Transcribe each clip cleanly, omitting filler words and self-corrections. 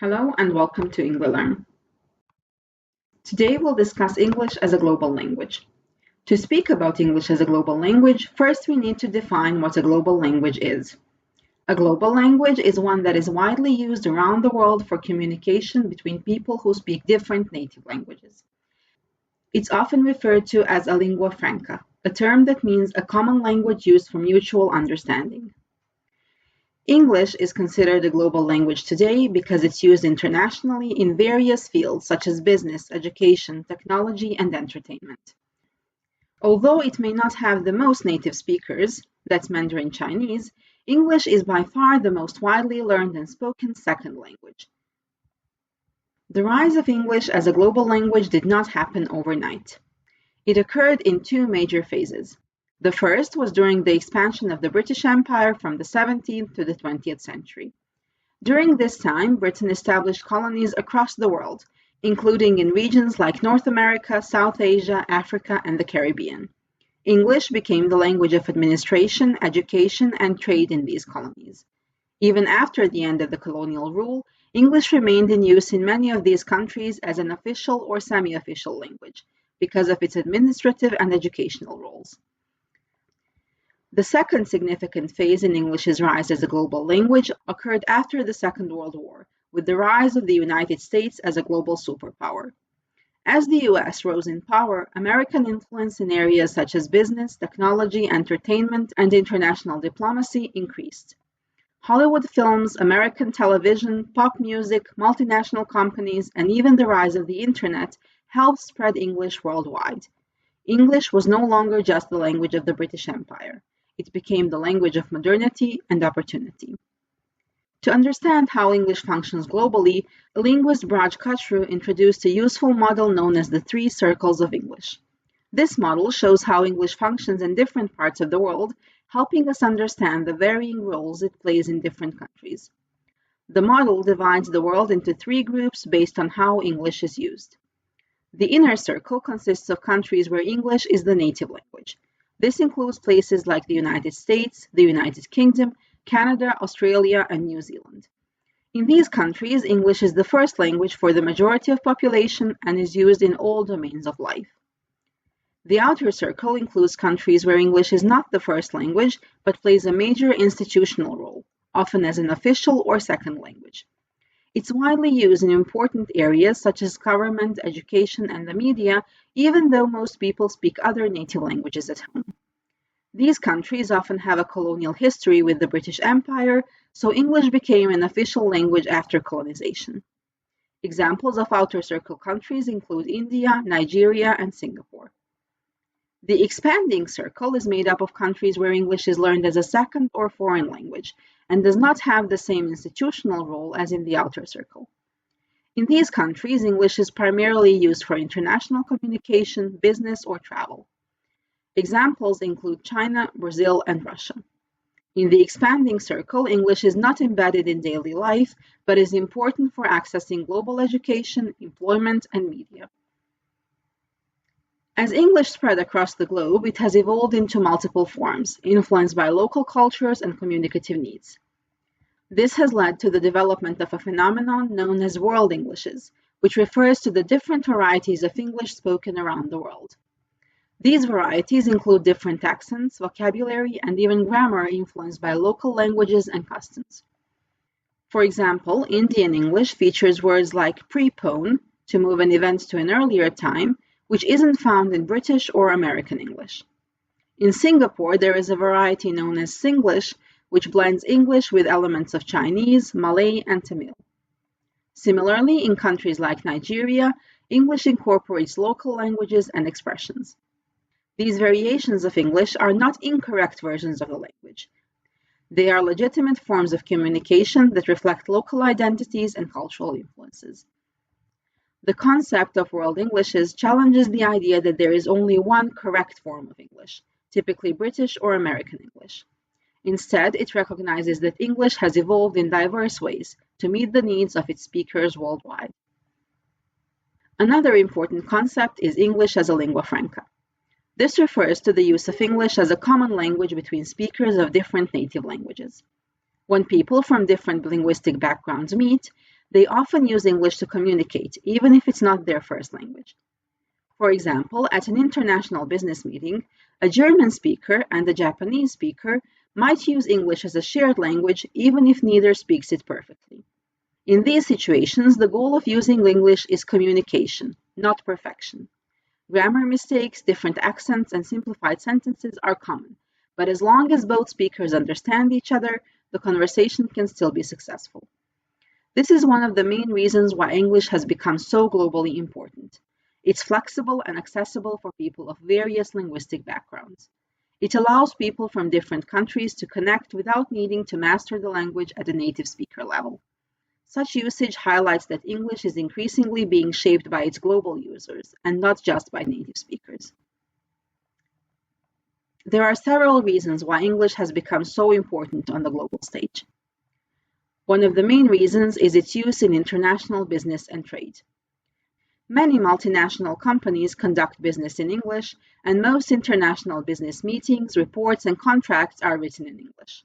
Hello and welcome to EngLearn. Today we'll discuss English as a global language. To speak about English as a global language, first we need to define what a global language is. A global language is one that is widely used around the world for communication between people who speak different native languages. It's often referred to as a lingua franca, a term that means a common language used for mutual understanding. English is considered a global language today because it's used internationally in various fields such as business, education, technology, and entertainment. Although it may not have the most native speakers, that's Mandarin Chinese, English is by far the most widely learned and spoken second language. The rise of English as a global language did not happen overnight. It occurred in two major phases. The first was during the expansion of the British Empire from the 17th to the 20th century. During this time, Britain established colonies across the world, including in regions like North America, South Asia, Africa, and the Caribbean. English became the language of administration, education, and trade in these colonies. Even after the end of the colonial rule, English remained in use in many of these countries as an official or semi-official language, because of its administrative and educational roles. The second significant phase in English's rise as a global language occurred after the Second World War, with the rise of the United States as a global superpower. As the US rose in power, American influence in areas such as business, technology, entertainment, and international diplomacy increased. Hollywood films, American television, pop music, multinational companies, and even the rise of the Internet helped spread English worldwide. English was no longer just the language of the British Empire. It became the language of modernity and opportunity. To understand how English functions globally, linguist Braj Kachru introduced a useful model known as the three circles of English. This model shows how English functions in different parts of the world, helping us understand the varying roles it plays in different countries. The model divides the world into three groups based on how English is used. The inner circle consists of countries where English is the native language. This includes places like the United States, the United Kingdom, Canada, Australia, and New Zealand. In these countries, English is the first language for the majority of population and is used in all domains of life. The outer circle includes countries where English is not the first language, but plays a major institutional role, often as an official or second language. It's widely used in important areas such as government, education, and the media, even though most people speak other native languages at home. These countries often have a colonial history with the British Empire, so English became an official language after colonization. Examples of outer circle countries include India, Nigeria, and Singapore. The expanding circle is made up of countries where English is learned as a second or foreign language and does not have the same institutional role as in the outer circle. In these countries, English is primarily used for international communication, business, or travel. Examples include China, Brazil, and Russia. In the expanding circle, English is not embedded in daily life, but is important for accessing global education, employment, and media. As English spread across the globe, it has evolved into multiple forms, influenced by local cultures and communicative needs. This has led to the development of a phenomenon known as world Englishes, which refers to the different varieties of English spoken around the world. These varieties include different accents, vocabulary, and even grammar influenced by local languages and customs. For example, Indian English features words like prepone, to move an event to an earlier time, which isn't found in British or American English. In Singapore, there is a variety known as Singlish, which blends English with elements of Chinese, Malay, and Tamil. Similarly, in countries like Nigeria, English incorporates local languages and expressions. These variations of English are not incorrect versions of the language. They are legitimate forms of communication that reflect local identities and cultural influences. The concept of world Englishes challenges the idea that there is only one correct form of English, typically British or American English. Instead, it recognizes that English has evolved in diverse ways to meet the needs of its speakers worldwide. Another important concept is English as a lingua franca. This refers to the use of English as a common language between speakers of different native languages. When people from different linguistic backgrounds meet, They often use English to communicate, even if it's not their first language. For example, at an international business meeting, a German speaker and a Japanese speaker might use English as a shared language, even if neither speaks it perfectly. In these situations, the goal of using English is communication, not perfection. Grammar mistakes, different accents, and simplified sentences are common, but as long as both speakers understand each other, the conversation can still be successful. This is one of the main reasons why English has become so globally important. It's flexible and accessible for people of various linguistic backgrounds. It allows people from different countries to connect without needing to master the language at a native speaker level. Such usage highlights that English is increasingly being shaped by its global users and not just by native speakers. There are several reasons why English has become so important on the global stage. One of the main reasons is its use in international business and trade. Many multinational companies conduct business in English, and most international business meetings, reports, and contracts are written in English.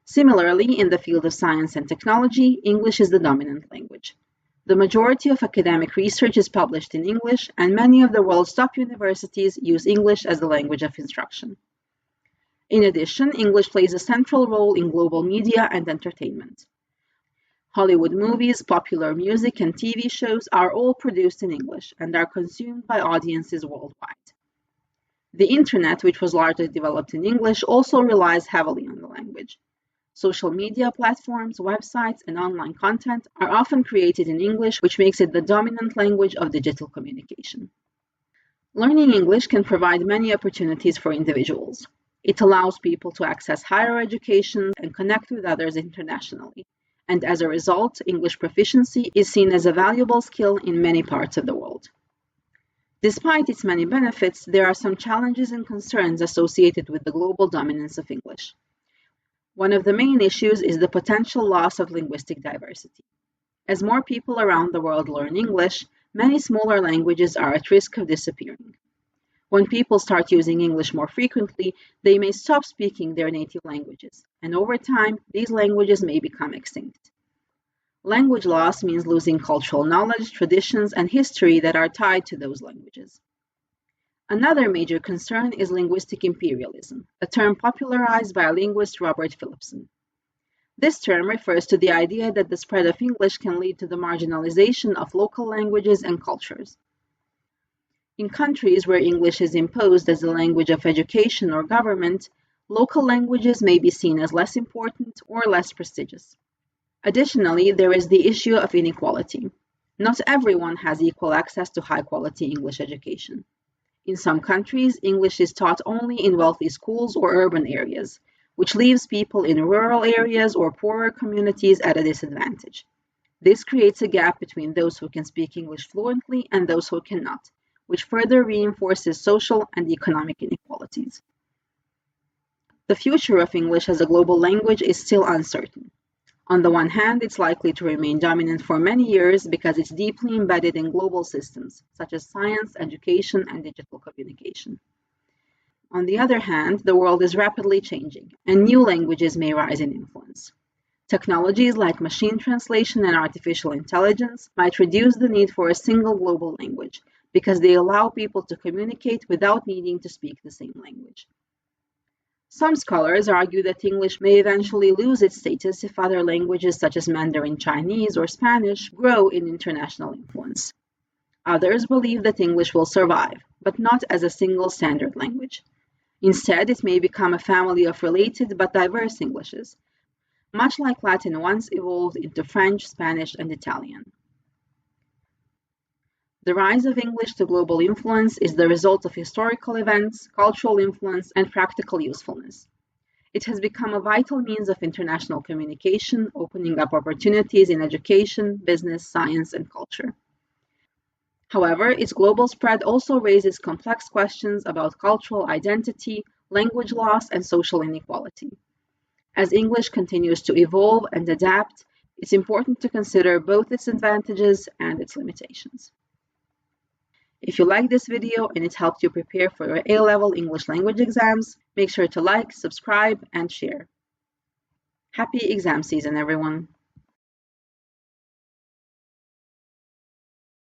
Similarly, in the field of science and technology, English is the dominant language. The majority of academic research is published in English, and many of the world's top universities use English as the language of instruction. In addition, English plays a central role in global media and entertainment. Hollywood movies, popular music, and TV shows are all produced in English and are consumed by audiences worldwide. The Internet, which was largely developed in English, also relies heavily on the language. Social media platforms, websites, and online content are often created in English, which makes it the dominant language of digital communication. Learning English can provide many opportunities for individuals. It allows people to access higher education and connect with others internationally. And as a result, English proficiency is seen as a valuable skill in many parts of the world. Despite its many benefits, there are some challenges and concerns associated with the global dominance of English. One of the main issues is the potential loss of linguistic diversity. As more people around the world learn English, many smaller languages are at risk of disappearing. When people start using English more frequently, they may stop speaking their native languages, and over time, these languages may become extinct. Language loss means losing cultural knowledge, traditions, and history that are tied to those languages. Another major concern is linguistic imperialism, a term popularized by linguist Robert Philipson. This term refers to the idea that the spread of English can lead to the marginalization of local languages and cultures. In countries where English is imposed as the language of education or government, local languages may be seen as less important or less prestigious. Additionally, there is the issue of inequality. Not everyone has equal access to high-quality English education. In some countries, English is taught only in wealthy schools or urban areas, which leaves people in rural areas or poorer communities at a disadvantage. This creates a gap between those who can speak English fluently and those who cannot, which further reinforces social and economic inequalities. The future of English as a global language is still uncertain. On the one hand, it's likely to remain dominant for many years because it's deeply embedded in global systems, such as science, education, and digital communication. On the other hand, the world is rapidly changing, and new languages may rise in influence. Technologies like machine translation and artificial intelligence might reduce the need for a single global language, because they allow people to communicate without needing to speak the same language. Some scholars argue that English may eventually lose its status if other languages such as Mandarin Chinese or Spanish grow in international influence. Others believe that English will survive, but not as a single standard language. Instead, it may become a family of related but diverse Englishes, much like Latin once evolved into French, Spanish, and Italian. The rise of English to global influence is the result of historical events, cultural influence, and practical usefulness. It has become a vital means of international communication, opening up opportunities in education, business, science, and culture. However, its global spread also raises complex questions about cultural identity, language loss, and social inequality. As English continues to evolve and adapt, it's important to consider both its advantages and its limitations. If you like this video and it helped you prepare for your A-level English language exams, make sure to like, subscribe, and share. Happy exam season, everyone!